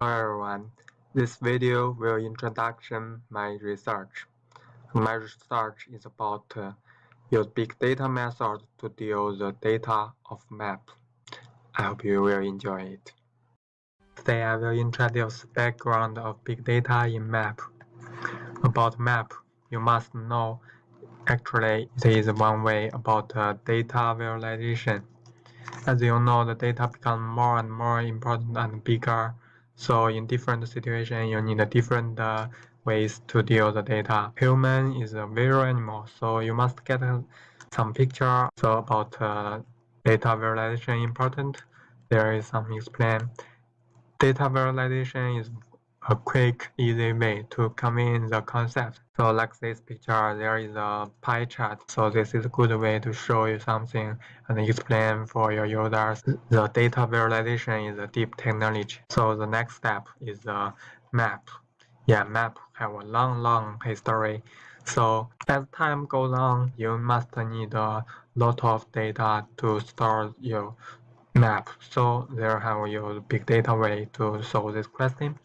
Hello everyone, this video will introduction my research. My research is about use big data method to deal the data of map. I hope you will enjoy it. Today I will introduce background of big data in map. About map, you must know actually it is one way about data visualization. As you know, the data become more and more important and bigger. So in different situations, you need different ways to deal the data. Human is a visual animal, so you must get some picture. So about data visualization important, there is some explain. Data visualization is a quick, easy way to convey the concept. So like this picture, there is a pie chart. So this is a good way to show you something and explain for your users. The data visualization is a deep technology. So the next step is the map. Yeah, map have a long history. So as time goes on, you must need a lot of data to store your map. So there have your big data way to solve this question.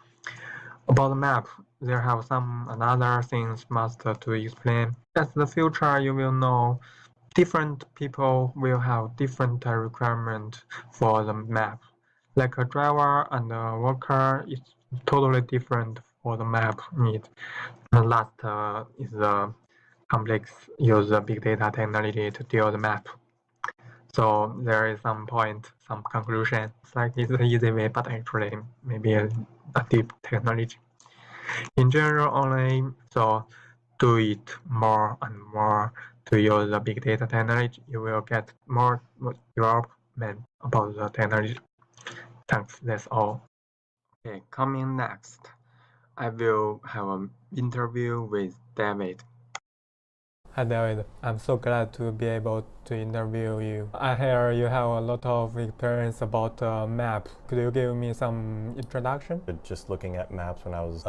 About the map, there have some another things must to explain. As the future, you will know different people will have different requirement for the map. Like a driver and a worker is totally different for the map need. The last is the complex use the big data technology to deal the map. So there is some point, some conclusion. It's like it's an easy way, but actually maybe a deep technology. In general, only so do it more and more to use the big data technology. You will get more development about the technology. Thanks. That's all. Okay, coming next, I will have an interview with David. Hi David, I'm so glad to be able to interview you. I hear you have a lot of experience about map. Could you give me some introduction? Just looking at maps when I was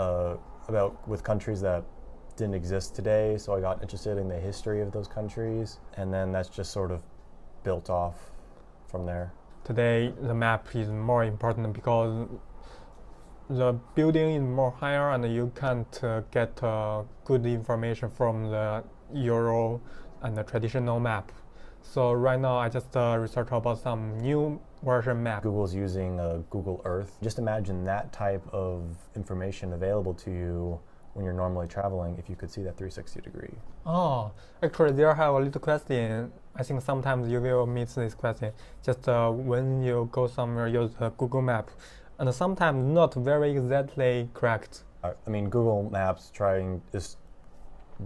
about with countries that didn't exist today, so I got interested in the history of those countries, and then that's just sort of built off from there. Today the map is more important because the building is more higher and you can't get good information from the Euro and the traditional map. So right now I just research about some new version map. Google's using Google Earth. Just imagine that type of information available to you when you're normally traveling if you could see that 360 degree. Oh, actually there I have a little question. I think sometimes you will miss this question. Just when you go somewhere, use Google Map, and sometimes not very exactly correct. I mean, Google Maps is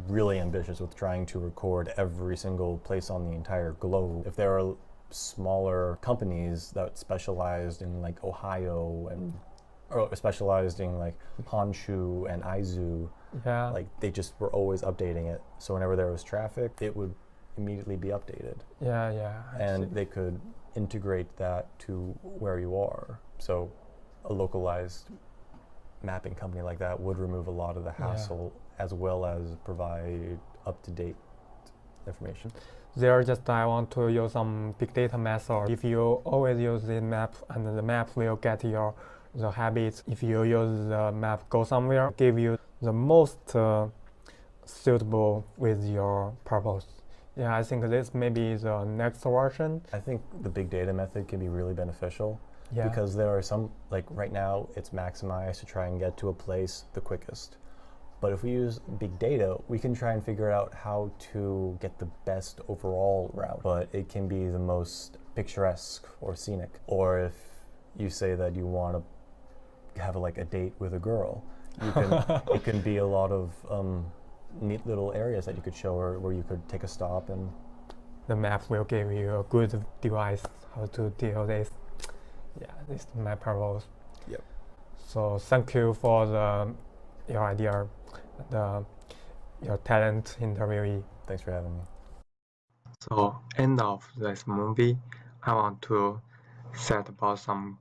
really ambitious with trying to record every single place on the entire globe. If there are smaller companies that specialized in like Ohio and or specialized in like Honshu and Aizu, Yeah. like they just were always updating it. So whenever there was traffic, it would immediately be updated. Yeah. And they could integrate that to where you are. So a localized mapping company like that would remove a lot of the hassle as well as provide up-to-date information. There just I want to use some big data method. If you always use the map and the map will get the habits. If you use the map go somewhere, give you the most suitable with your purpose. Yeah, I think this may be the next version. I think the big data method can be really beneficial Yeah. because there are some, like right now it's maximized to try and get to a place the quickest. But if we use big data, we can try and figure out how to get the best overall route. But it can be the most picturesque or scenic. Or if you say that you want to have like a date with a girl, you can, it can be a lot of neat little areas that you could show her where you could take a stop and The map will give you a good device how to deal this. Yeah, this is my purpose. Yep. So thank you for your idea, your talent interviewee. Thanks for having me. So end of this movie, I want to set about some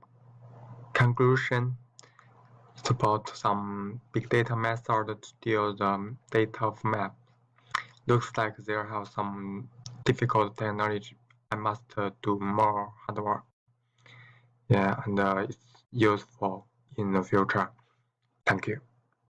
conclusion. It's about some big data method to deal the data of map. Looks like there have some difficult technology. I must do more hard work. Yeah, and it's useful in the future. Thank you.